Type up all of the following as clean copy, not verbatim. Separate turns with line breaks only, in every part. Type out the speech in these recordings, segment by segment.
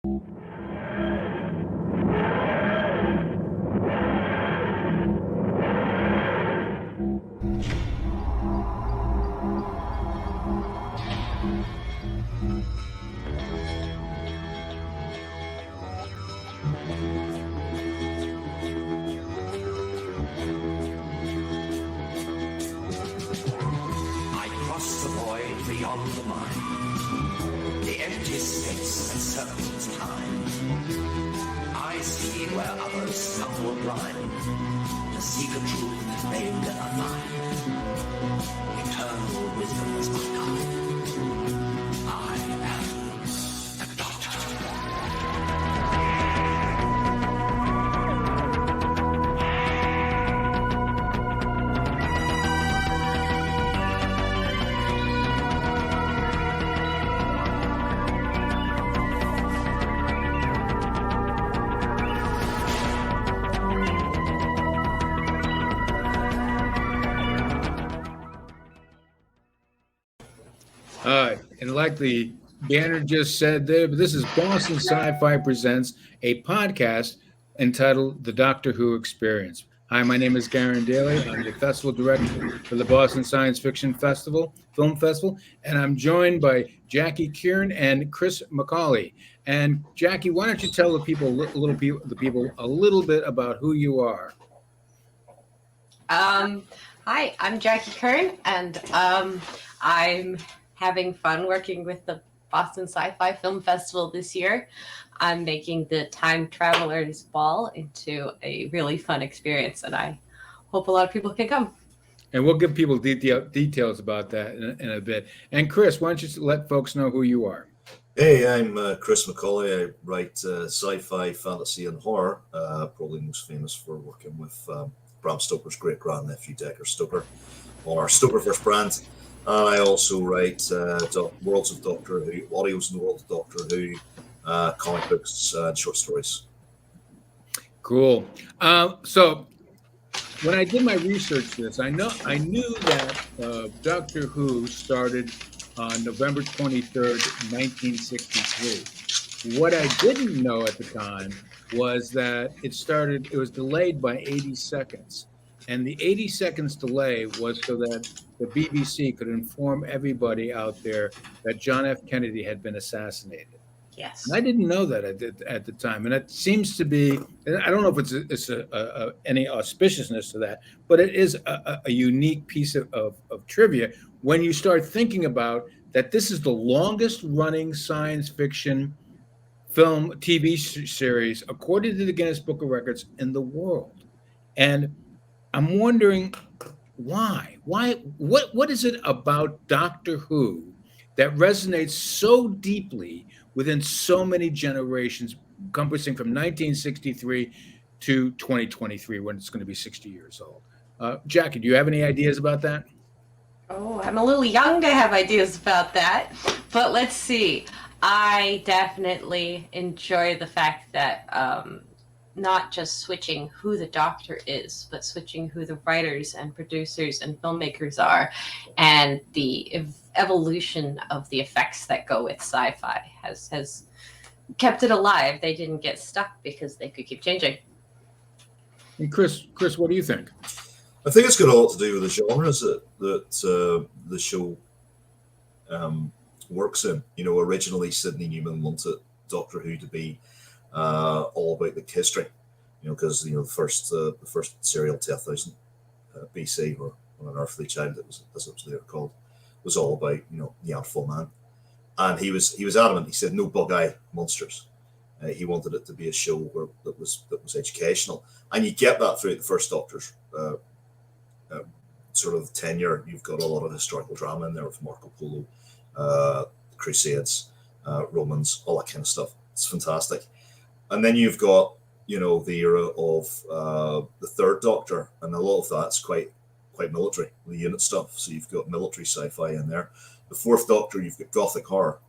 I cross the void beyond the mind, the empty space that circles time. I see where others stumble blind, to seek a truth they never find. Eternal wisdom is my guide. I am the Doctor.
And like the banner just said there, but this is Boston SciFi presents a podcast entitled The Doctor Who Experience. Hi, my name is Garen Daly. I'm the festival director for the Boston Science Fiction Festival, Film Festival, and I'm joined by Jackie Kern and Chris McAuley. And Jackie, why don't you tell the people a little bit about who you are?
Hi, I'm Jackie Kern, and I'm having fun working with the Boston SciFi Film Festival this year. I'm making the Time Traveler's Ball into a really fun experience, and I hope a lot of people can come.
And we'll give people details about that in a bit. And Chris, why don't you let folks know who you are?
Hey, I'm Chris McAuley. I write sci-fi, fantasy, and horror. Probably most famous for working with Bram Stoker's great-grandnephew, Decker Stoker, on our Stokerverse brand. I also write Worlds of Doctor Who, audios in the world of Doctor Who, comic books, and short stories.
Cool. So when I did my research for this, I knew that Doctor Who started on November 23rd, 1963. What I didn't know at the time was that it was delayed by 80 seconds. And the 80 seconds delay was so that the BBC could inform everybody out there that John F. Kennedy had been assassinated.
Yes.
And I didn't know that at the time. And it seems to be, I don't know if it's any auspiciousness to that, but it is a unique piece of trivia when you start thinking about that this is the longest running science fiction film TV series, according to the Guinness Book of Records, in the world. And I'm wondering why? What is it about Doctor Who that resonates so deeply within so many generations, encompassing from 1963 to 2023, when it's going to be 60 years old? Jackie, do you have any ideas about that?
Oh, I'm a little young to have ideas about that, but let's see. I definitely enjoy the fact that not just switching who the Doctor is, but switching who the writers and producers and filmmakers are, and the evolution of the effects that go with sci-fi has kept it alive. They didn't get stuck because they could keep changing.
And Chris, what do you think?
I think it's got a lot to do with the genres that the show works in. You know, originally Sidney Newman wanted Doctor Who to be all about the history, you know, because the first serial 10,000 BC, or An Unearthly Child, as it was later called, was all about Neanderthal man, and he was adamant. He said no bug-eye monsters. He wanted it to be a show that was educational, and you get that throughout the first Doctor's sort of tenure. You've got a lot of historical drama in there with Marco Polo, the Crusades, Romans, all that kind of stuff. It's fantastic. And then you've got, the era of the third Doctor, and a lot of that's quite military, the unit stuff. So you've got military sci-fi in there. The fourth Doctor, you've got gothic horror.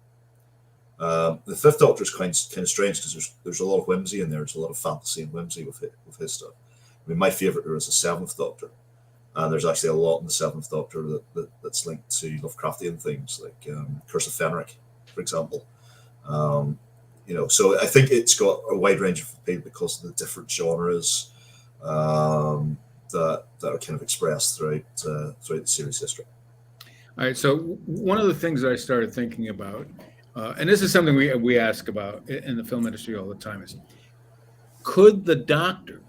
The fifth Doctor is kind of strange because there's a lot of whimsy in there. There's a lot of fantasy and whimsy with his stuff. I mean, my favorite there is the seventh Doctor, and there's actually a lot in the seventh Doctor that's linked to Lovecraftian things, like Curse of Fenric, for example. So I think it's got a wide range of appeal because of the different genres that are kind of expressed throughout the series history.
All right. So one of the things that I started thinking about, and this is something we ask about in the film industry all the time, is could the Doctor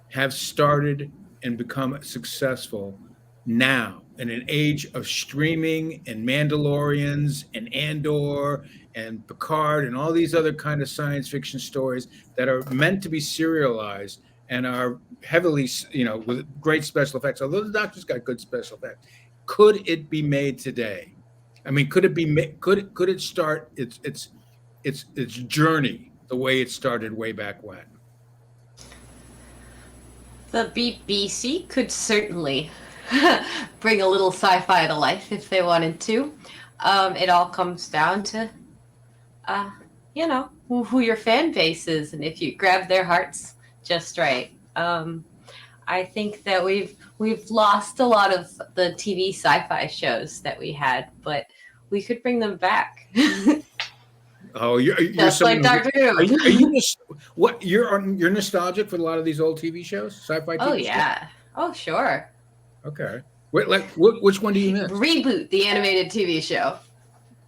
have started and become successful now in an age of streaming and Mandalorians and Andor and Picard and all these other kind of science fiction stories that are meant to be serialized and are heavily, with great special effects? Although the Doctor's got good special effects, could it be made today? I mean, could it be? Could it start its journey the way it started way back when?
The BBC could certainly bring a little sci-fi to life if they wanted to. It all comes down to, who your fan base is, and if you grab their hearts just right. I think that we've lost a lot of the TV sci-fi shows that we had, but we could bring them back.
Oh, you're
just like Doctor Who.
Are you what? You're nostalgic for a lot of these old TV shows, sci-fi TV shows?
Oh yeah. Oh sure.
Okay. Wait, which one do you miss?
Reboot the animated TV show.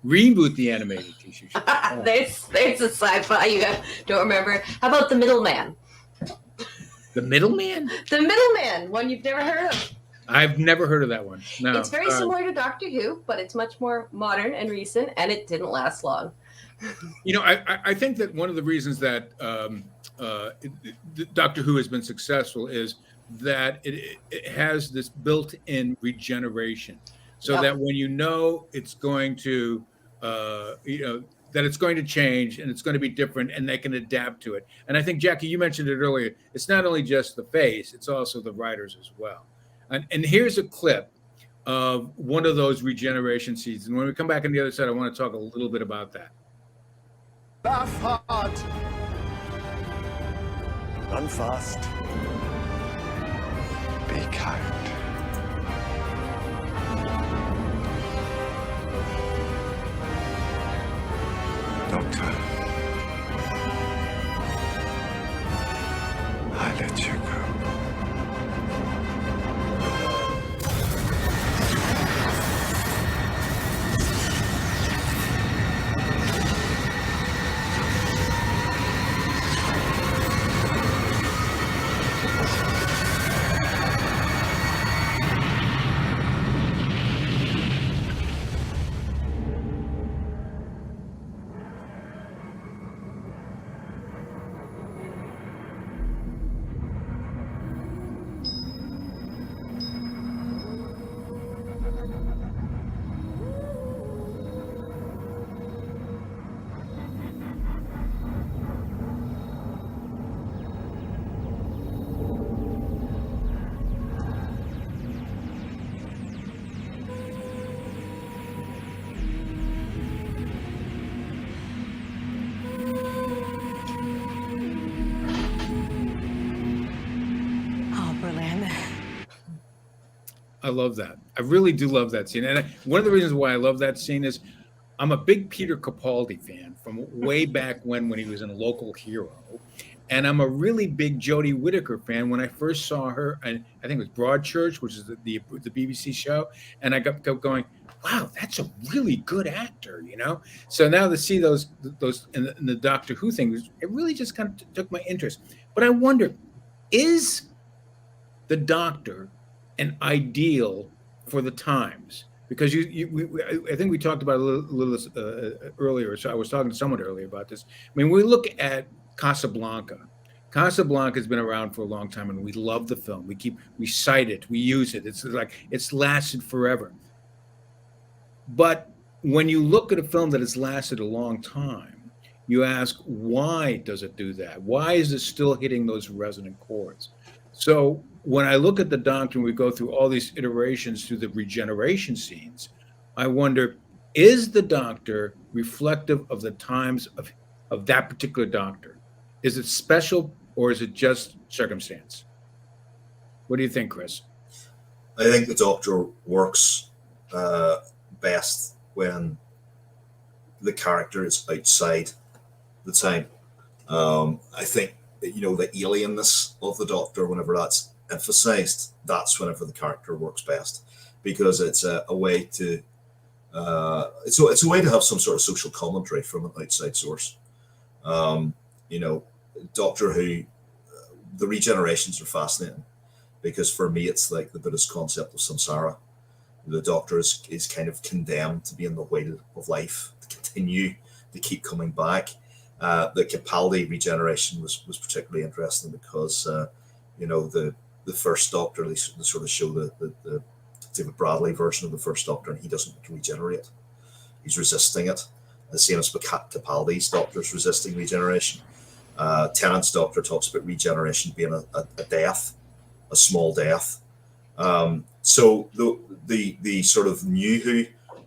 Reboot the animated TV show.
Oh. There's a sci-fi you don't remember. How about The Middleman?
The Middleman?
The Middleman, one you've never heard of.
I've never heard of that one. No.
It's very similar to Doctor Who, but it's much more modern and recent, and it didn't last long.
I think that one of the reasons that Doctor Who has been successful is that it has this built-in regeneration, so that when it's going to, that it's going to change and it's going to be different, and they can adapt to it. And I think, Jackie, you mentioned it earlier. It's not only just the face; it's also the writers as well. And here's a clip of one of those regeneration scenes. And when we come back on the other side, I want to talk a little bit about that.
Laugh hard. Run fast. Be kind. Doctor, I let you go.
I love that. I really do love that scene. And one of the reasons why I love that scene is I'm a big Peter Capaldi fan from way back when he was in a Local Hero. And I'm a really big Jodie Whittaker fan. When I first saw her, and I think it was Broadchurch, which is the BBC show, and I kept going, wow, that's a really good actor, So now to see those in the Doctor Who thing, it really just kind of took my interest. But I wonder, is the Doctor an ideal for the times? Because I think we talked about it a little earlier. So I was talking to someone earlier about this. I mean, we look at Casablanca. Casablanca has been around for a long time, and we love the film. We cite it, we use it. It's like it's lasted forever. But when you look at a film that has lasted a long time, you ask, why does it do that? Why is it still hitting those resonant chords? So when I look at the Doctor and we go through all these iterations through the regeneration scenes, I wonder, is the Doctor reflective of the times of that particular Doctor? Is it special, or is it just circumstance? What do you think, Chris?
I think the Doctor works best when the character is outside the time. I think that, the alienness of the Doctor, whenever that's emphasized, that's whenever the character works best, because it's a way to it's a way to have some sort of social commentary from an outside source. Doctor Who, the regenerations are fascinating because for me it's like the Buddhist concept of samsara. The Doctor is kind of condemned to be in the wheel of life, to continue to keep coming back. The Capaldi regeneration was particularly interesting because the first Doctor, they sort of show the David Bradley version of the first Doctor, and he doesn't regenerate. He's resisting it. The same as Capaldi's Doctor's resisting regeneration. Tennant's Doctor talks about regeneration being a death, a small death. So the sort of New Who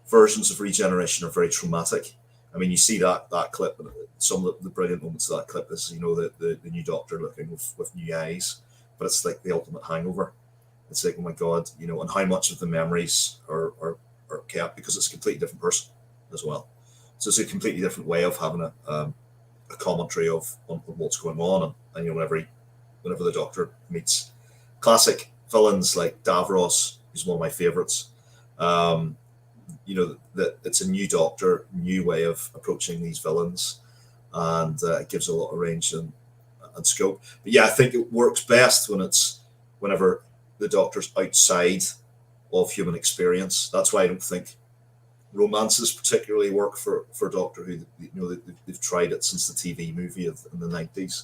versions of regeneration are very traumatic. I mean, you see that clip. Some of the brilliant moments of that clip is the new Doctor looking with new eyes, but it's like the ultimate hangover. It's like, oh my God, and how much of the memories are kept because it's a completely different person as well. So it's a completely different way of having a commentary on what's going on, and whenever the Doctor meets classic villains like Davros, who's one of my favorites, that it's a new Doctor, new way of approaching these villains, and it gives a lot of range and scope. But yeah, I think it works best whenever the Doctor's outside of human experience. That's why I don't think romances particularly work for Doctor Who. They've tried it since the TV movie in the 90s.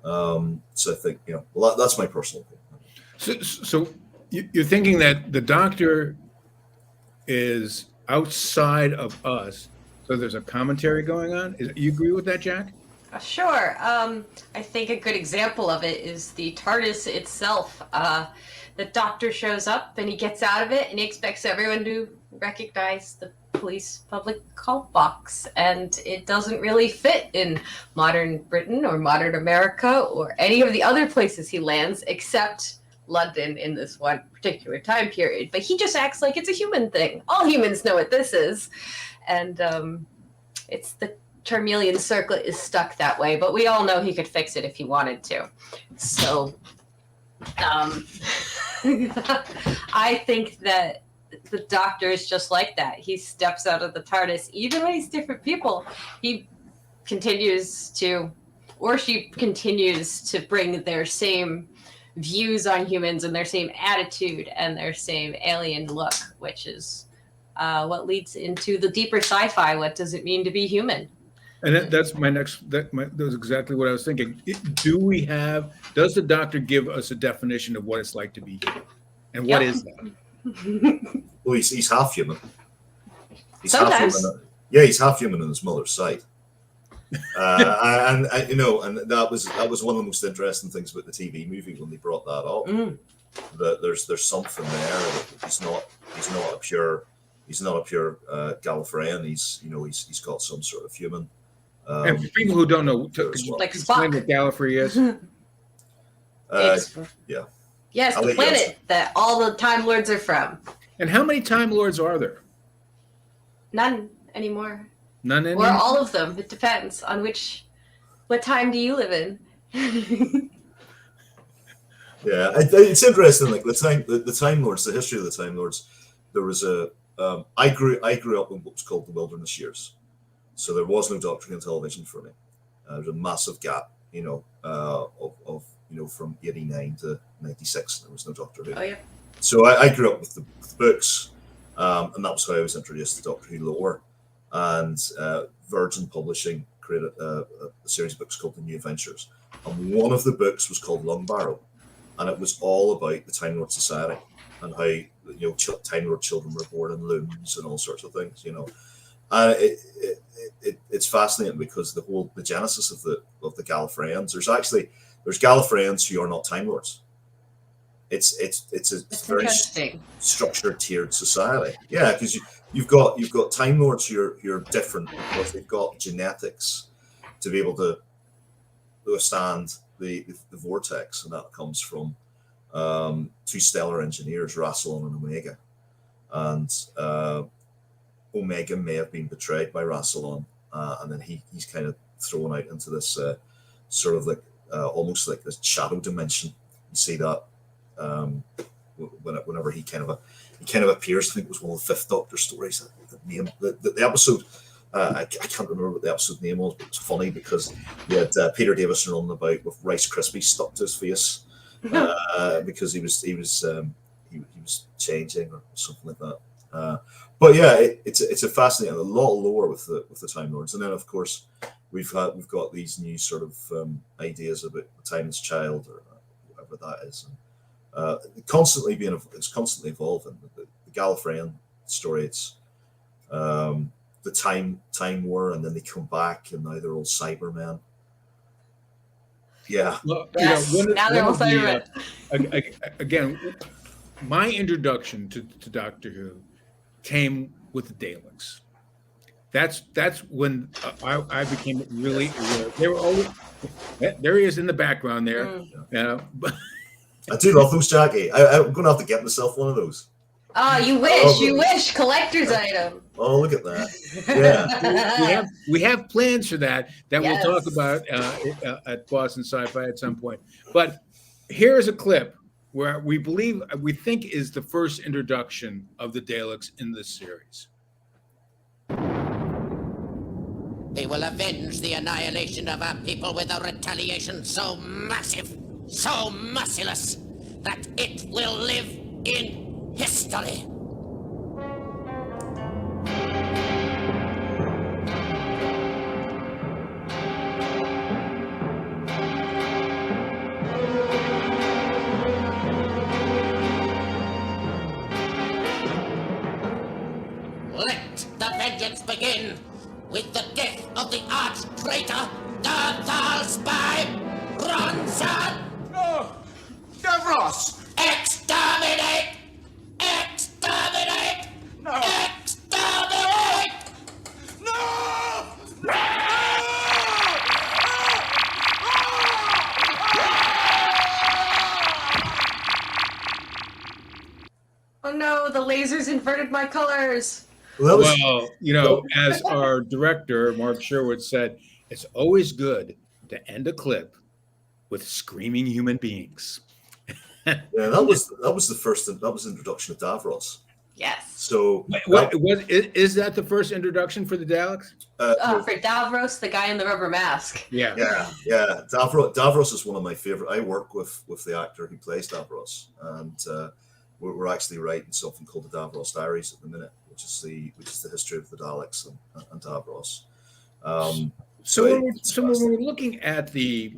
So I think, that's my personal opinion.
So you're thinking that the Doctor is outside of us, so there's a commentary going on? You agree with that, Jack?
Sure. I think a good example of it is the TARDIS itself. The Doctor shows up and he gets out of it and he expects everyone to recognize the police public call box, and it doesn't really fit in modern Britain or modern America or any of the other places he lands except London in this one particular time period. But he just acts like it's a human thing. All humans know what this is. And it's the Charmeleon circlet is stuck that way, but we all know he could fix it if he wanted to. So I think that the Doctor is just like that. He steps out of the TARDIS, even when he's different people. He continues to, or she continues to bring their same views on humans and their same attitude and their same alien look, which is what leads into the deeper sci-fi. What does it mean to be human?
And that's my next. That was exactly what I was thinking. Does the Doctor give us a definition of what it's like to be human, and what is that?
Well, he's half human.
Sometimes.
Half human. Yeah, he's half human on his mother's side. And that was one of the most interesting things about the TV movie when they brought that up. That there's something there. That he's not a pure Gallifreyan. He's got some sort of human.
And for people who don't know, could you
like
explain
Spock.
what Gallifrey is?
Yeah.
Yes, the planet that all the Time Lords are from.
And how many Time Lords are there?
None anymore.
None anymore?
Or all of them. It depends on what time do you live in?
Yeah, it's interesting. Like the Time Lords, the history of the Time Lords. There was I grew up in what was called the Wilderness Years, so there was no Doctor Who on television for me. There was a massive gap, from 89 to 96. There was no Doctor Who.
Oh yeah.
So I grew up with the books, and that was how I was introduced to Doctor Who lore. And Virgin Publishing created a series of books called The New Adventures, and one of the books was called Lungbarrow, and it was all about the Time Lord Society and how Time Lord children were born in looms and all sorts of things. And it's fascinating because the genesis of the Gallifreyans. There's Gallifreyans who are not Time Lords. It's a very structured, tiered society. Yeah, because you've got Time Lords who are different because they've got genetics to be able to withstand the vortex, and that comes from two stellar engineers, Rassilon and Omega. And Omega may have been betrayed by Rassilon, and then he's kind of thrown out into this sort of like almost like this shadow dimension. You see that whenever he kind of appears. I think it was one of the Fifth Doctor stories. The episode. I can't remember what the episode name was, but it was funny because you had Peter Davison running about with Rice Krispies stuck to his face because he was changing or something like that. But yeah, it's a fascinating, a lot of lore with the Time Lords, and then of course we've got these new sort of ideas about the Timeless Child or whatever that is, and it's constantly evolving. The Gallifreyan story, it's the time war, and then they come back, and now they're all Cybermen. Yeah.
Well,
Yes, now they're all Cybermen.
Again, my introduction to Doctor Who came with the Daleks. That's when I became really aware. They were always there. He is in the background there. But
I do love those, Jackie. I'm going to have to get myself one of those.
Oh, you wish! You wish! Collector's item.
Oh, look at that! Yeah,
we have plans for that
Yes.
we'll talk about at Boston SciFi at some point. But here's a clip where we think is the first introduction of the Daleks in this series.
They will avenge the annihilation of our people with a retaliation so massive, so merciless, that it will live in history. Let the vengeance begin with the death of the arch traitor, the Thal spy, Ronson!
No! Davros!
Exterminate! Exterminate!
No!
Exterminate!
No!
Oh no, the lasers inverted my colors.
well,
As our director Mark Sherwood said, it's always good to end a clip with screaming human beings.
yeah, that was the introduction of Davros.
Yes.
So
Is that the first introduction for the Daleks?
For Davros, the guy in the rubber mask.
Yeah.
Davros is one of my favorite. I work with the actor who plays Davros, and we're actually writing something called the Davros Diaries at the minute, which is the history of the Daleks and Davros.
So when we're looking at the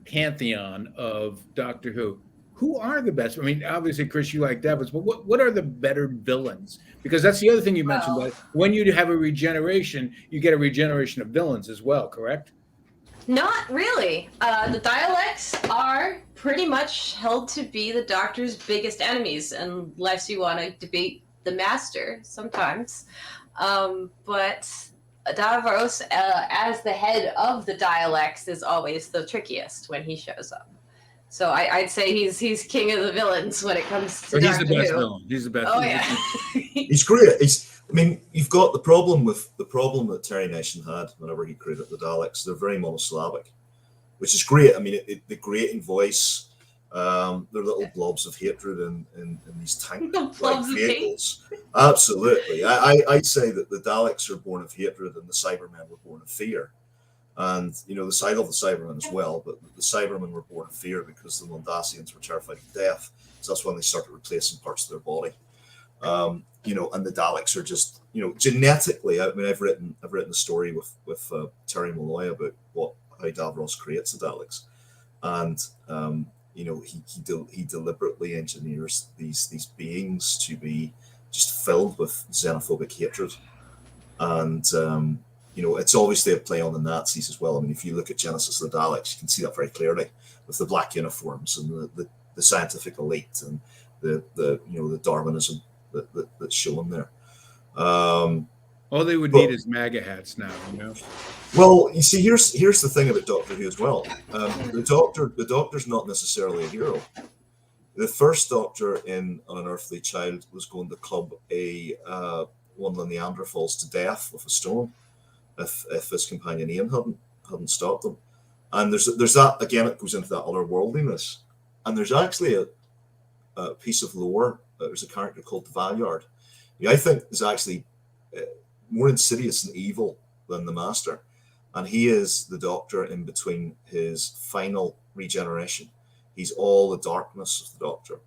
pantheon of Doctor who are the best? I mean, obviously, Chris, you like Davros, but what are the better villains? Because that's the other thing you mentioned.
Well,
that when you have a regeneration, you get a regeneration of villains as well, correct?
Not really. The dialects are pretty much held to be the Doctor's biggest enemies, unless you want to debate the Master sometimes. But Davros, as the head of the dialects, is always the trickiest when he shows up. So I'd say he's king of the villains when it comes to
He's the
Doctor
best
Who.
villain. He's the best.
Oh
villain.
yeah.
He's great. You've got the problem that Terry Nation had whenever he created the Daleks. They're very monosyllabic, which is great. I mean, the grating voice, they're little blobs of hatred in these tank-like vehicles. Absolutely. I'd say that the Daleks are born of hatred and the Cybermen were born of fear. And, I love the Cybermen as well, but the Cybermen were born of fear because the Mondasians were terrified of death. So that's when they started replacing parts of their body. And the Daleks are just, genetically. I mean, I've written a story with Terry Molloy about how Davros creates the Daleks, and he deliberately engineers these beings to be just filled with xenophobic hatred, and it's obviously a play on the Nazis as well. I mean, if you look at Genesis of the Daleks, you can see that very clearly with the black uniforms and the scientific elite and the Darwinism that's shown there.
All they would need is MAGA hats now,
Well, you see, here's the thing about Doctor Who as well. The Doctor's not necessarily a hero. The first Doctor in An Unearthly Child was going to club one of the Neanderthals to death with a stone if his companion Ian hadn't stopped them. And there's that again. It goes into that otherworldliness. And there's actually a piece of lore. There's a character called the Valeyard, who I think is actually more insidious and evil than the Master. And he is the Doctor in between his final regeneration. He's all the darkness of the Doctor,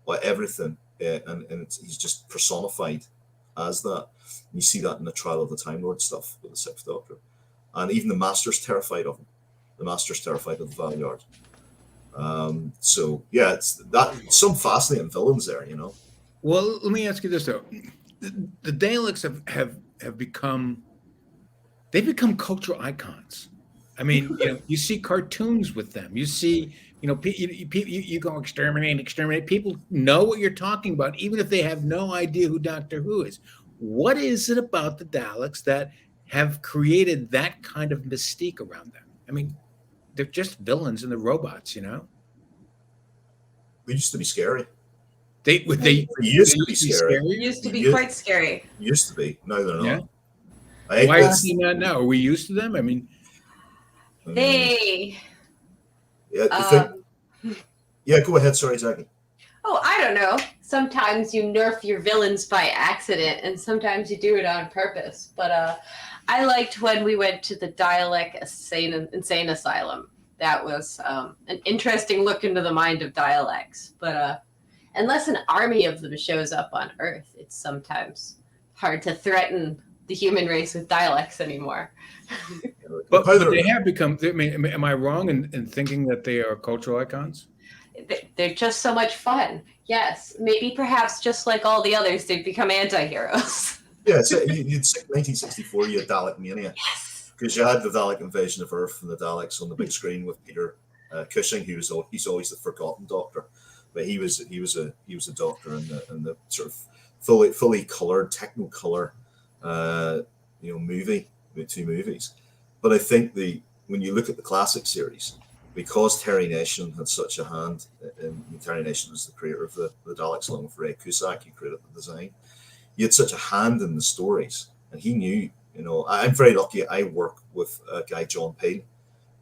or everything, and he's just personified as that. And you see that in the Trial of the Time Lord stuff with the Sixth Doctor. And even the Master's terrified of him. The Master's terrified of the Valeyard. So yeah, it's that some fascinating villains there, you know.
Well, let me ask you this though: the Daleks have become cultural icons. I mean, you know, you see cartoons with them. You see, you know, you go exterminate. People know what you're talking about, even if they have no idea who Doctor Who is. What is it about the Daleks that have created that kind of mystique around them? I mean, they're just villains and the robots, you know.
They used to be scary.
They
used to be scary.
Used to be quite scary.
Used to be. Now they're not.
Yeah. Why is he not now? Are we used to them? I mean,
They.
Yeah. Yeah. Go ahead. Sorry, Jackie.
Oh, I don't know. Sometimes you nerf your villains by accident, and sometimes you do it on purpose. But I liked when we went to the Dalek insane asylum. That was an interesting look into the mind of Daleks. But unless an army of them shows up on Earth, it's sometimes hard to threaten the human race with Daleks anymore.
but they have become. I mean, am I wrong in thinking that they are cultural icons?
They're just so much fun. Yes, maybe perhaps just like all the others, they've become anti-heroes.
Yeah, so you'd 1964. You had Dalek Mania.
Yes.
Because you had the Dalek invasion of Earth and the Daleks on the big screen with Peter Cushing, he's always the forgotten Doctor, but he was a Doctor in the sort of fully colored Technicolor movie with two movies. But I think when you look at the classic series, because Terry Nation had such a hand in Terry Nation was the creator of the Daleks along with Ray Cusack, he created the design. He had such a hand in the stories, and he knew. You know, I'm very lucky. I work with a guy, John Payne,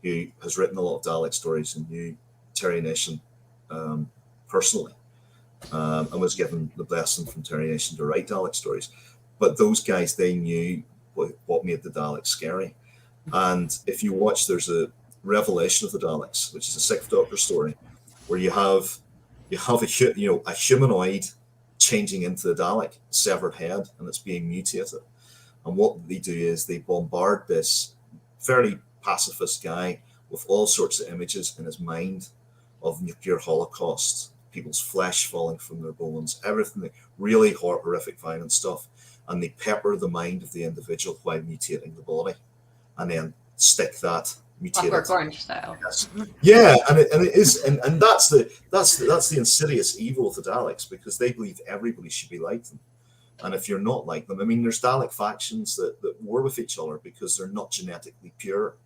who has written a lot of Dalek stories and knew Terry Nation personally, and was given the blessing from Terry Nation to write Dalek stories. But those guys, they knew what made the Daleks scary. And if you watch, there's a Revelation of the Daleks, which is a Sixth Doctor story, where you have a humanoid changing into the Dalek, severed head, and it's being mutated. And what they do is they bombard this fairly pacifist guy with all sorts of images in his mind of nuclear holocaust, people's flesh falling from their bones, everything, really horrific, violent stuff. And they pepper the mind of the individual while mutating the body, and then stick that mutated.
Clockwork Orange style.
Yes. Yeah, and it is, and that's the insidious evil of the Daleks, because they believe everybody should be like them. And if you're not like them, I mean, there's Dalek factions that war with each other because they're not genetically pure,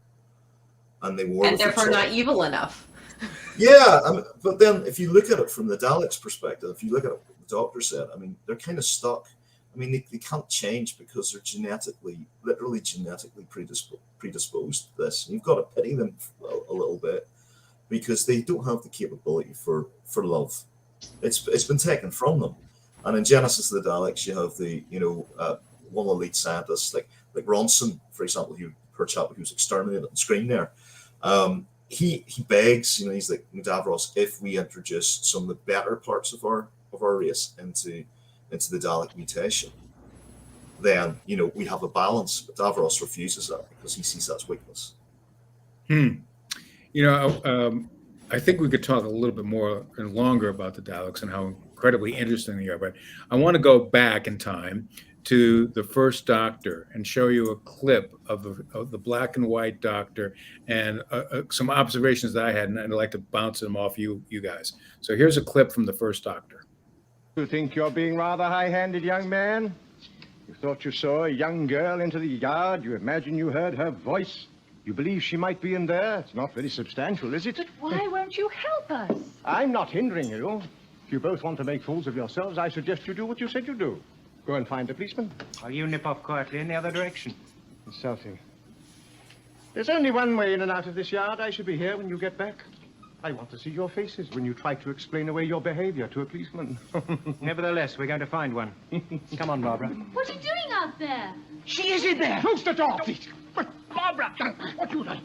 and they war with each other.
And therefore not evil enough.
Yeah, but then if you look at it from the Daleks' perspective, if you look at it, what the Doctor said, I mean, they're kind of stuck. I mean, they can't change because they're literally genetically predisposed to this. And you've got to pity them a little bit because they don't have the capability for love. It's been taken from them. And in Genesis of the Daleks, you have one of the lead scientists, like Ronson, for example, who was exterminated on screen there. He begs, he's like, Davros, if we introduce some of the better parts of our race into the Dalek mutation, then we have a balance. But Davros refuses that because he sees that's weakness.
I think we could talk a little bit more and longer about the Daleks and how incredibly interesting they are, but I want to go back in time to the first Doctor and show you a clip of the black and white Doctor and some observations that I had, and I'd like to bounce them off you guys. So here's a clip from the first Doctor.
You think you're being rather high-handed, young man? You thought you saw a young girl into the yard. You imagine you heard her voice. You believe she might be in there. It's not very substantial, is it?
But why won't you help us?
I'm not hindering you. If you both want to make fools of yourselves, I suggest you do what you said you'd do. Go and find a policeman.
Or you nip off quietly in the other direction.
Selfie. There's only one way in and out of this yard. I should be here when you get back. I want to see your faces when you try to explain away your behavior to a policeman.
Nevertheless, we're going to find one. Come on, Barbara.
What are you doing out there?
She is in there. Close the door, please. But Barbara, what you like?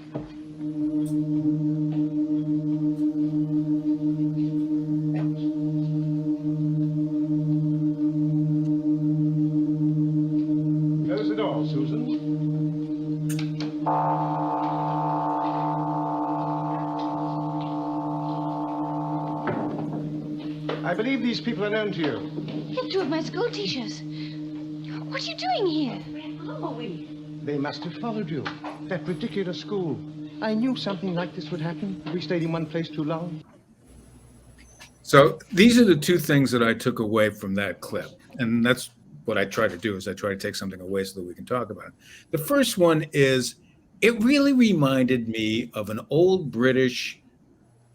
Close the door, Susan. I believe these people are known to you.
They're two of my school teachers. What are you doing here?
They must have followed you. That ridiculous school. I knew something like this would happen if we stayed in one place too long.
So these are the two things that I took away from that clip. And that's what I try to do, is I try to take something away so that we can talk about it. The first one is, it really reminded me of an old British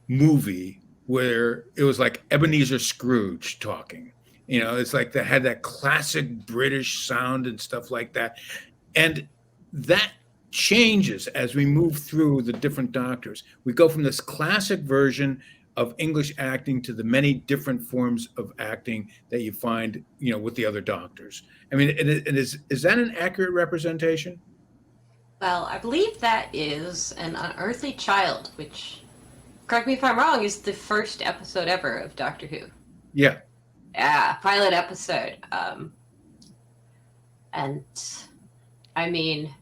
movie where it was like Ebenezer Scrooge talking. You know, it's like they had that classic British sound and stuff like that. And that changes as we move through the different doctors. We go from this classic version of English acting to the many different forms of acting that you find, you know, with the other doctors. I mean, is that an accurate representation?
Well, I believe that is An Unearthly Child, which, correct me if I'm wrong, is the first episode ever of Doctor Who.
Yeah.
Yeah, pilot episode. And I mean,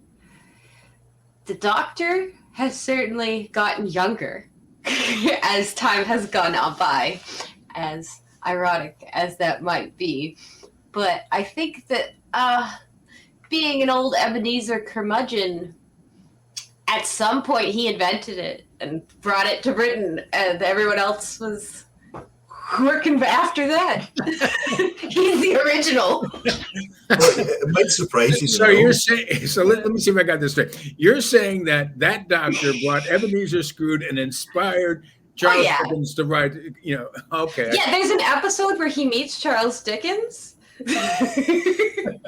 the Doctor has certainly gotten younger as time has gone on by, as ironic as that might be. But I think that being an old Ebenezer curmudgeon, at some point he invented it and brought it to Britain, and everyone else was working after that. He's the original.
Well, it might surprise you.
So you're saying, so let me see if I got this straight. You're saying that doctor brought Ebenezer Scrooge and inspired Charles Dickens to write, you know, okay.
Yeah, there's an episode where he meets Charles Dickens.
It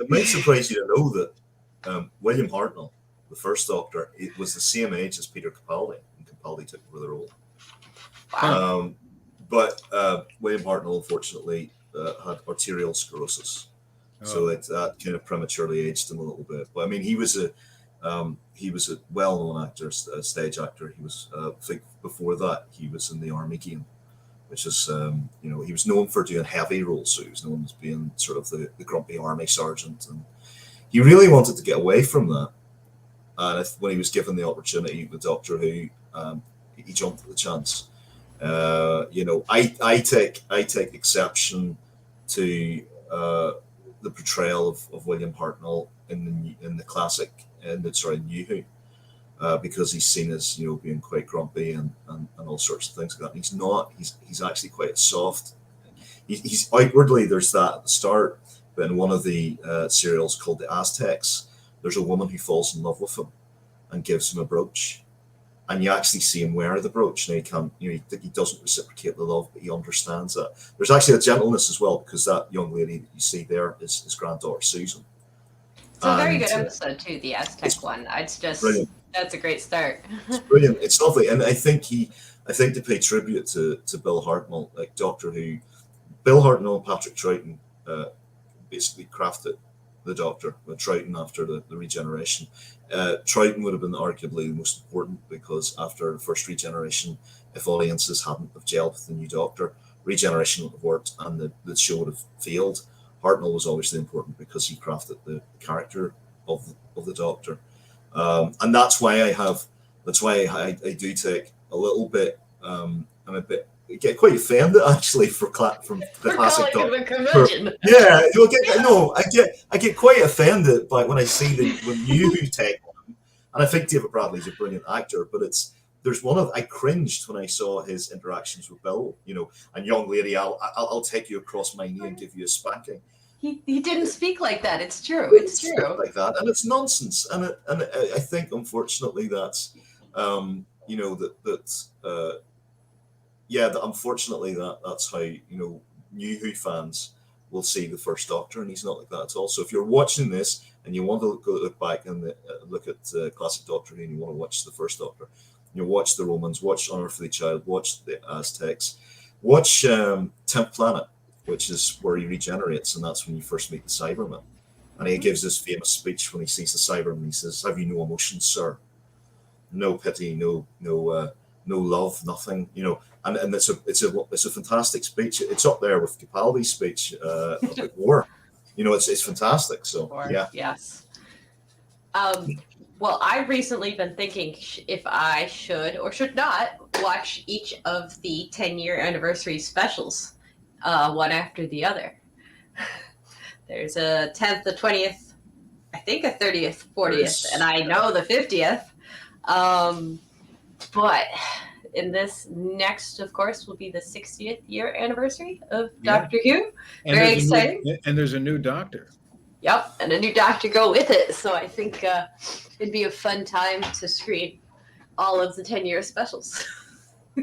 might surprise you to know that William Hartnell, the first Doctor, it was the same age as Peter Capaldi, and Capaldi took over the role.
Wow.
But William Hartnell, unfortunately, had arterial sclerosis, so that kind of prematurely aged him a little bit. But I mean, he was a well-known actor, a stage actor. He was, I think, before that, he was in the Army Game, which is, you know, he was known for doing heavy roles. So he was known as being sort of the grumpy army sergeant, and he really wanted to get away from that. And when he was given the opportunity with Doctor Who, he jumped at the chance. You know, I take exception to the portrayal of William Hartnell in the classic, New Who, because he's seen as, you know, being quite grumpy and all sorts of things like that. And he's not. He's actually quite soft. He's outwardly, there's that at the start, but in one of the serials called The Aztecs, there's a woman who falls in love with him and gives him a brooch, and you actually see him wear the brooch. Now he can't, you know, he doesn't reciprocate the love, but he understands that. There's actually a gentleness as well, because that young lady that you see there is his granddaughter Susan.
It's a very good episode too, the Aztec one. It's just
brilliant.
That's a great start.
It's brilliant. It's lovely, and I think to pay tribute to Bill Hartnell, like Doctor Who, Bill Hartnell and Patrick Troughton basically crafted the Doctor with Troughton after the regeneration. Troughton would have been arguably the most important, because after the first regeneration, if audiences hadn't have gelled with the new Doctor, regeneration would have worked and the show would have failed. Hartnell was obviously important because he crafted the character of the Doctor, and that's why I do take a little bit. I get quite offended actually from the classic Doctor. I get quite offended by when I see when you take one, and I think David Bradley's a brilliant actor, but I cringed when I saw his interactions with Bill, you know, and young lady, I'll take you across my knee and give you a spanking.
He didn't speak like that. It's true. It's true.
Like that, and it's nonsense. And I think unfortunately that's you know unfortunately that's how, you know, New Who fans will see the first Doctor, and he's not like that at all. So if you're watching this and you want to look back and look at classic Doctor Who, and you want to watch the first Doctor, you watch the Romans, watch Unearthly Child, watch the Aztecs, watch 10th Planet, which is where he regenerates, and that's when you first meet the Cyberman. And he gives this famous speech when he sees the Cyberman. He says, "Have you no emotions, sir? No pity, no love, nothing." You know, and it's a fantastic speech. It's up there with Capaldi's speech about war. You know, it's fantastic. So yeah.
Yes. Well, I've recently been thinking if I should or should not watch each of the 10-year anniversary specials, one after the other. There's a 10th, the 20th, I think a 30th, 40th, and I know the 50th. But in this next, of course, will be the 60th year anniversary of Doctor Who. Very exciting.
And there's a new Doctor.
Yep, and a new Doctor go with it. So I think it'd be a fun time to screen all of the 10-year specials.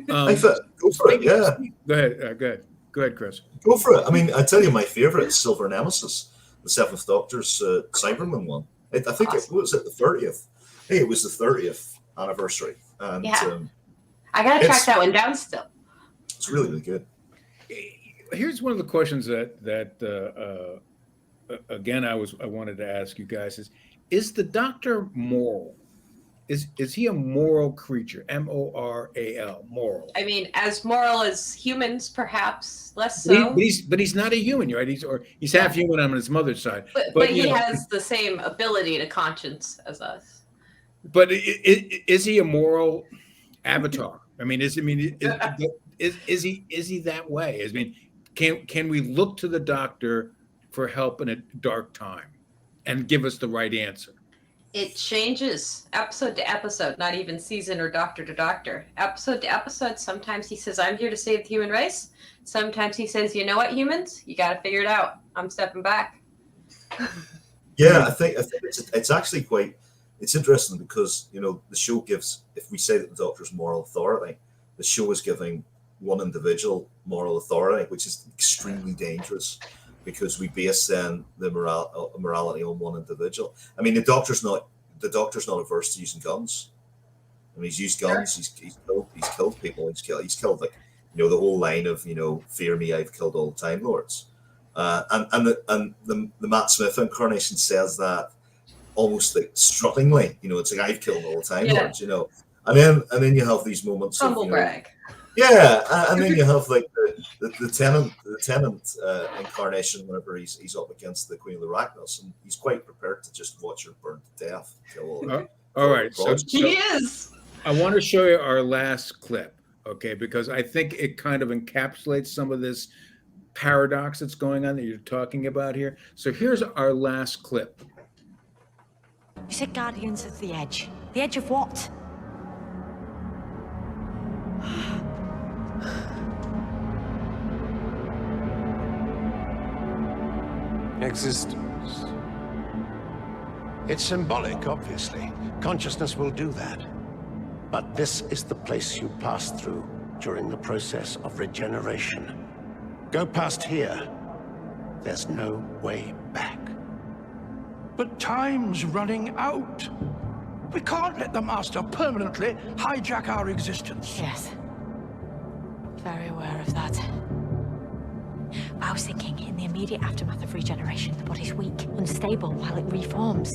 Go for it, yeah.
Go ahead, Chris.
Go for it. I mean, I tell you, my favourite is Silver Nemesis, the 7th Doctor's Cyberman one. I think
awesome.
What was it, the 30th? Hey, it was the 30th anniversary. And
I got to track that one down still.
It's really, really good.
Here's one of the questions that again, I wanted to ask you guys is the Doctor moral? Is he a moral creature? M-O-R-A-L, moral.
I mean, as moral as humans, perhaps less so.
But he's not a human, right? He's half human on his mother's side.
But he has the same ability to conscience as us.
But is he a moral avatar? I mean, is he that way? I mean, can we look to the Doctor for help in a dark time and give us the right answer?
It changes episode to episode, not even season or Doctor to Doctor. Episode to episode, sometimes he says, "I'm here to save the human race." Sometimes he says, "You know what, humans? You got to figure it out. I'm stepping back."
Yeah, I think it's actually it's interesting because, you know, the show gives, if we say that the Doctor's moral authority, the show is giving one individual moral authority, which is extremely dangerous, because we base then the morality on one individual. I mean, the Doctor's not averse to using guns. I mean, he's used guns. He's killed people. He's killed like, you know, the whole line of, you know, "Fear me, I've killed all the Time Lords." And the Matt Smith incarnation says that almost like struttingly. You know, it's like, "I've killed all the Time Lords." You know, and then you have these moments
humble
of, you know,
brag.
Yeah, and then you have like the tenant incarnation whenever he's up against the Queen of the Arachnos, and he's quite prepared to just watch her burn to death.
All right, so
he is.
I want to show you our last clip, okay? Because I think it kind of encapsulates some of this paradox that's going on that you're talking about here. So here's our last clip.
You said Guardians of the Edge. The edge of what?
Existence. It's symbolic, obviously. Consciousness will do that. But this is the place you pass through during the process of regeneration. Go past here. There's no way back.
But time's running out. We can't let the Master permanently hijack our existence.
Yes. Very aware of that. I was thinking, in the immediate aftermath of regeneration, the body's weak, unstable, while it reforms.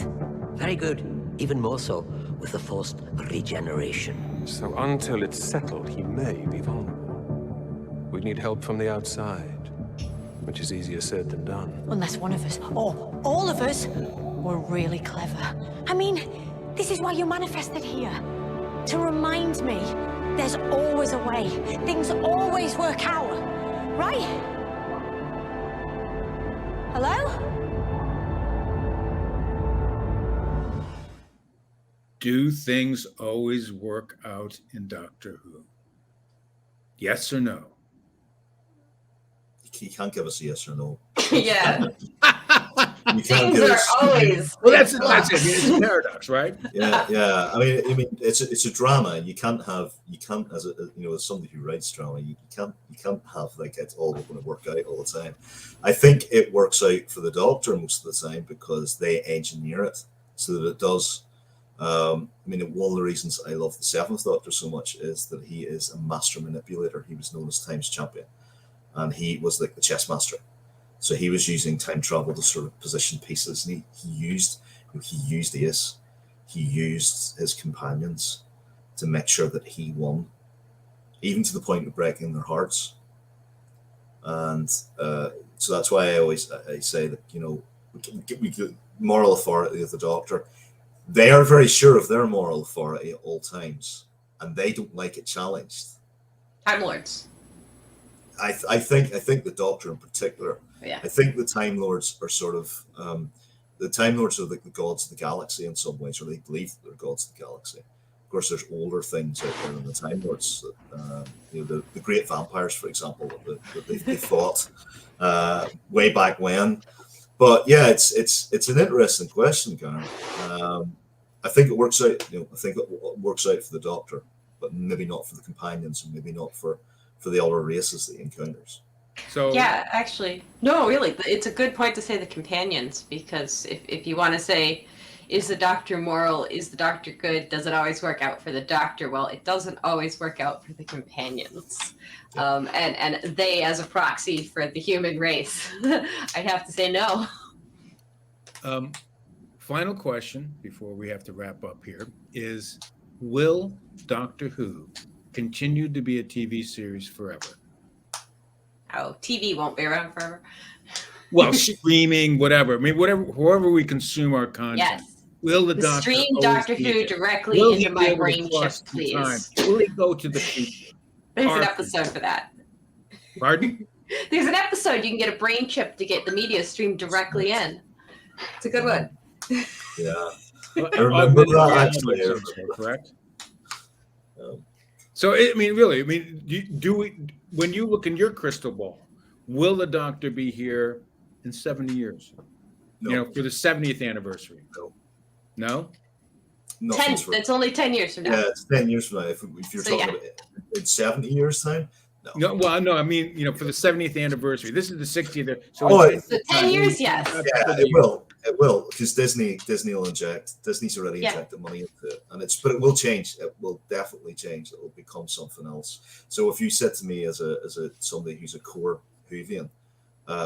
Very good. Even more so with the forced regeneration.
So until it's settled, he may be vulnerable. We need help from the outside, which is easier said than done.
Unless one of us, or all of us, were really clever. I mean, this is why you manifested here. To remind me, there's always a way. Things always work out. Right? Hello?
Do things always work out in Doctor Who? Yes or no?
He can't give us a yes or no.
Yeah.
You can't
Things
get
are
it.
always.
Well, that's it. It's a paradox, right?
Yeah. I mean, it's a drama. You can't as as somebody who writes drama, you can't have like it's all going to work out all the time. I think it works out for the Doctor most of the time because they engineer it so that it does. I mean, one of the reasons I love the Seventh Doctor so much is that he is a master manipulator. He was known as Time's champion, and he was like the chess master. So he was using time travel to sort of position pieces, and he used Ace, he used his companions to make sure that he won, even to the point of breaking their hearts. And so that's why I say that we moral authority of the Doctor. They are very sure of their moral authority at all times, and they don't like it challenged.
Time Lords.
I think the Doctor in particular.
Yeah.
I think the Time Lords are sort of the Time Lords are like the gods of the galaxy in some ways, or they believe that they're gods of the galaxy. Of course, there's older things out there than the Time Lords. The great vampires, for example, that they fought way back when. But yeah, it's an interesting question, Garen. I think it works out. I think it works out for the Doctor, but maybe not for the companions, and maybe not for the other races that he encounters.
So
yeah, actually, no, really, it's a good point to say the companions, because if you want to say, is the Doctor moral? Is the Doctor good? Does it always work out for the Doctor? Well, it doesn't always work out for the companions. And they, as a proxy for the human race, I'd have to say no.
Final question before we have to wrap up here is, will Doctor Who continue to be a TV series forever?
Oh, TV won't be around forever.
Well, streaming, whatever. I mean, however we consume our content.
Yes.
Will the Doctor
stream
always
Doctor
be
Who
there?
directly
Will
into
he
my
be able to
brain chip,
cross through time?
please?
Will he go to the future?
There's an episode for that.
Pardon?
There's an episode you can get a brain chip to get the media streamed directly in. It's a good one.
Yeah. I remember that actually.
Correct. So, I mean, really, do we, when you look in your crystal ball, will the Doctor be here in 70 years?
No.
For the 70th anniversary?
No.
No? It's only 10 years from now.
Yeah, it's 10 years from now. If you're talking about in 70 years' time, no.
Well, no, I mean, for the 70th anniversary. This is the 60th.
So 10 years, yes.
Yeah, it will, because Disney will inject. Disney's already injected money into it, but it will change. It will definitely change. It will become something else. So if you said to me as somebody who's a core Whovian,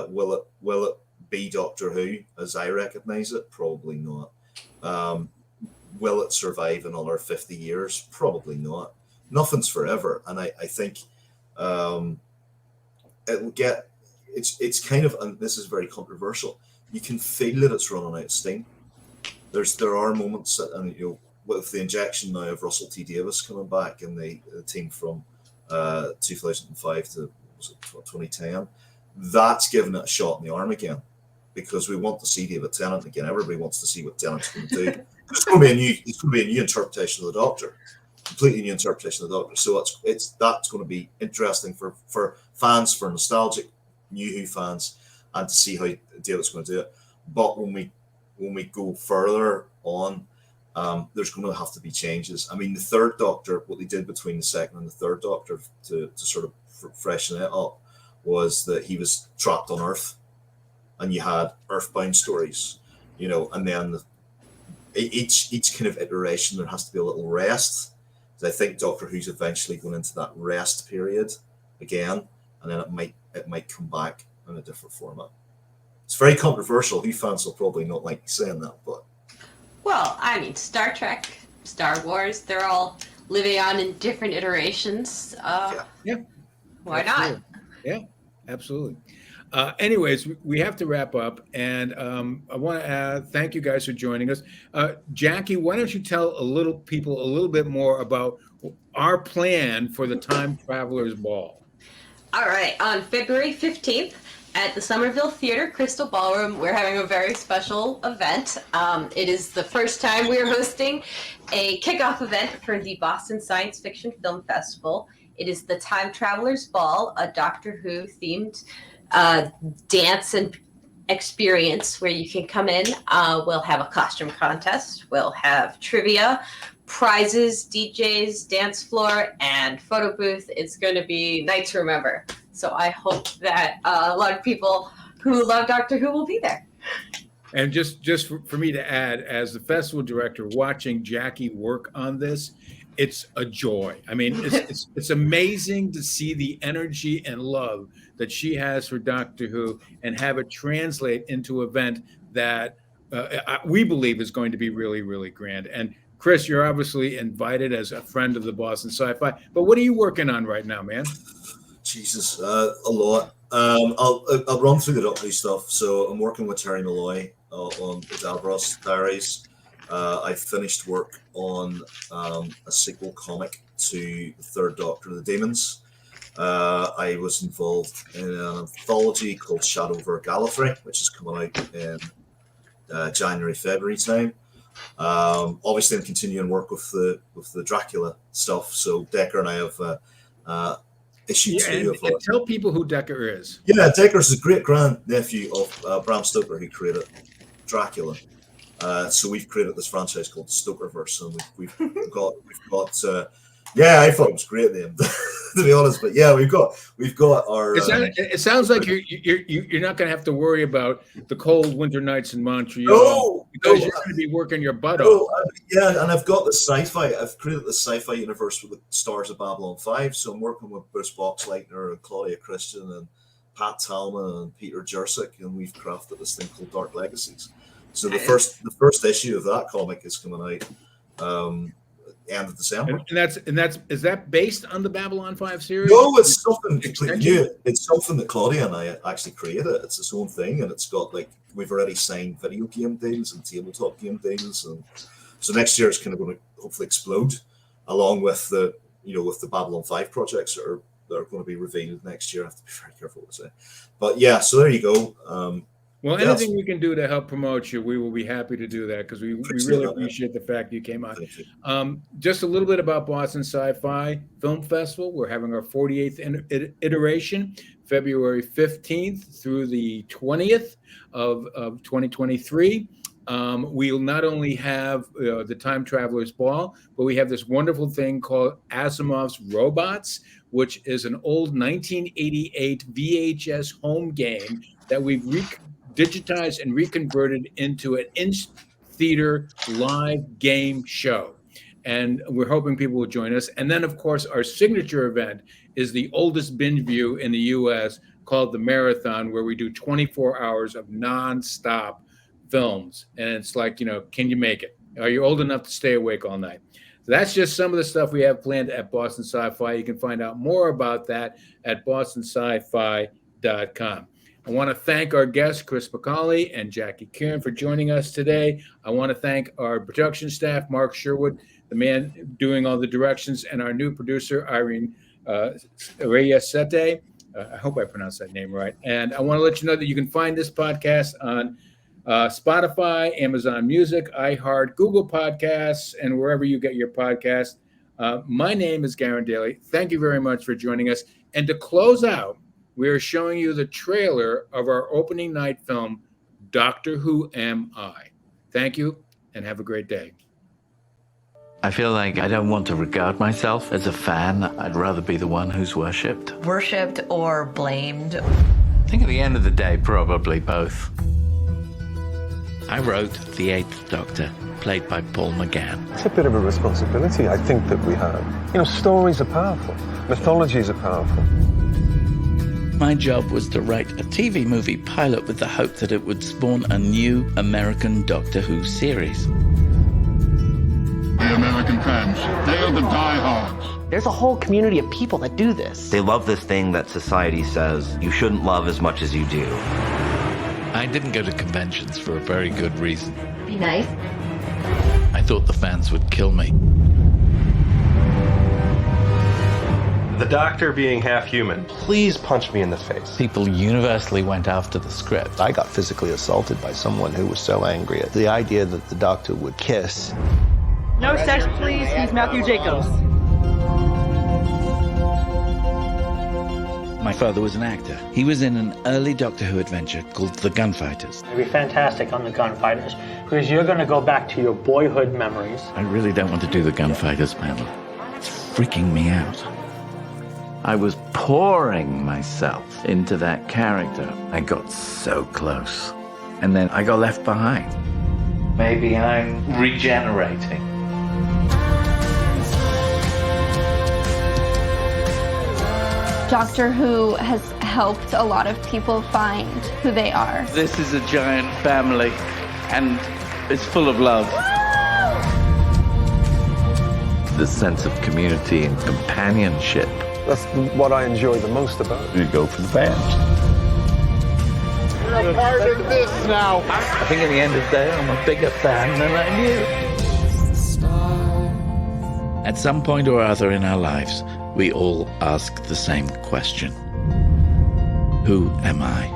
will it be Doctor Who as I recognize it? Probably not. Will it survive another 50 years? Probably not. Nothing's forever, and I think it will get. It's kind of, and this is very controversial. You can feel that it's running out of steam. There are moments that, and with the injection now of Russell T Davies coming back and the team from 2005 to 2010, that's given it a shot in the arm again, because we want to see David Tennant again. Everybody wants to see what Tennant's going to do. It's going to be a new interpretation of the Doctor, completely new interpretation of the Doctor. So that's going to be interesting for fans, for nostalgic New Who fans, and to see how David's going to do it. But when we go further on, there's going to have to be changes. I mean, the third Doctor, what they did between the second and the third Doctor to sort of freshen it up was that he was trapped on Earth, and you had Earthbound stories, and then each kind of iteration there has to be a little rest. So I think Doctor Who's eventually going into that rest period again, and then it might come back in a different format. It's very controversial. Who fans will probably not like saying that, but
well, I mean, Star Trek, Star Wars, they're all living on in different iterations.
Yeah.
Why
absolutely.
not?
Yeah, absolutely. Anyways, we have to wrap up, and I want to thank you guys for joining us. Jackie, why don't you tell people a little bit more about our plan for the Time Travelers Ball?
All right, on February 15th at the Somerville Theater Crystal Ballroom, we're having a very special event. It is the first time we're hosting a kickoff event for the Boston Science Fiction Film Festival. It is the Time Travelers Ball, a Doctor Who themed dance and experience where you can come in. We'll have a costume contest. We'll have trivia, prizes, DJs, dance floor, and photo booth. It's going to be night to remember. So I hope that a lot of people who love Doctor Who will be there.
And just for me to add, as the festival director, watching Jackie work on this, it's a joy. I mean, it's amazing to see the energy and love that she has for Doctor Who and have it translate into an event that we believe is going to be really, really grand. And Chris, you're obviously invited as a friend of the Boston SciFi, but what are you working on right now, man?
Jesus, a lot. I'll run through the Doctor Who stuff. So I'm working with Terry Malloy on the Davros Diaries. I finished work on a sequel comic to the Third Doctor of the Demons. I was involved in an anthology called Shadow over Gallifrey, which is coming out in January, February time. Obviously, I'm continuing work with the Dracula stuff. So Decker and I have issue 2
and tell people who Decker is.
Yeah, Decker's the great grandnephew of Bram Stoker, who created Dracula. So we've created this franchise called the Stokerverse, and we've got yeah, I thought it was great name to be honest, but yeah, we've got our.
It sounds like you're not going to have to worry about the cold winter nights in Montreal because you're going to be working your butt off.
Yeah, and I've got the sci-fi. I've created the sci-fi universe with the stars of Babylon 5. So I'm working with Bruce Boxleitner and Claudia Christian and Pat Talman and Peter Jurczyk, and we've crafted this thing called Dark Legacies. So the first issue of that comic is coming out end of December.
And is that based on the Babylon 5 series?
No, it's something completely new. It's something that Claudia and I actually created. It's its own thing, and it's got we've already signed video game deals and tabletop game deals, and so next year is kind of going to hopefully explode, along with the Babylon 5 projects that are going to be revealed next year. I have to be very careful what to say, but yeah. So there you go.
Well, anything we can do to help promote you, we will be happy to do that because we really appreciate the fact you came on. Just a little bit about Boston Sci-Fi Film Festival. We're having our 48th iteration, February 15th through the 20th of 2023. We'll not only have the Time Traveler's Ball, but we have this wonderful thing called Asimov's Robots, which is an old 1988 VHS home game that we've digitized and reconverted into an in-theater live game show. And we're hoping people will join us. And then, of course, our signature event is the oldest binge view in the U.S. called the Marathon, where we do 24 hours of nonstop films. And it's like, can you make it? Are you old enough to stay awake all night? So that's just some of the stuff we have planned at Boston Sci-Fi. You can find out more about that at bostonsci-fi.com. I want to thank our guests, Chris McAuley and Jackie Kern, for joining us today. I want to thank our production staff, Mark Sherwood, the man doing all the directions, and our new producer, Irene Reyesete. I hope I pronounced that name right. And I want to let you know that you can find this podcast on Spotify, Amazon Music, iHeart, Google Podcasts, and wherever you get your podcasts. My name is Garen Daly. Thank you very much for joining us. And to close out, we are showing you the trailer of our opening night film, Doctor Who Am I? Thank you, and have a great day.
I feel like I don't want to regard myself as a fan. I'd rather be the one who's worshipped.
Worshipped or blamed?
I think at the end of the day, probably both. I wrote The Eighth Doctor, played by Paul McGann.
It's a bit of a responsibility, I think, that we have. Stories are powerful. Mythologies are powerful.
My job was to write a TV movie pilot with the hope that it would spawn a new American Doctor Who series.
The American fans, they are the diehards.
There's a whole community of people that do this.
They love this thing that society says you shouldn't love as much as you do.
I didn't go to conventions for a very good reason.
Be nice.
I thought the fans would kill me.
The Doctor being half human, please punch me in the face.
People universally went after the script.
I got physically assaulted by someone who was so angry at the idea that the Doctor would kiss.
No sex, please. He's Matthew Jacobs.
My father was an actor. He was in an early Doctor Who adventure called The Gunfighters.
It'd be fantastic on the Gunfighters, because you're going to go back to your boyhood memories.
I really don't want to do the Gunfighters panel. It's freaking me out. I was pouring myself into that character. I got so close. And then I got left behind. Maybe I'm regenerating.
Doctor Who has helped a lot of people find who they are.
This is a giant family, and it's full of love. The sense of community and companionship.
That's what I enjoy the most about it.
You go for the fans.
You're a part of this now.
I think at the end of the day, I'm a bigger fan than I knew. At some point or other in our lives, we all ask the same question. Who am I?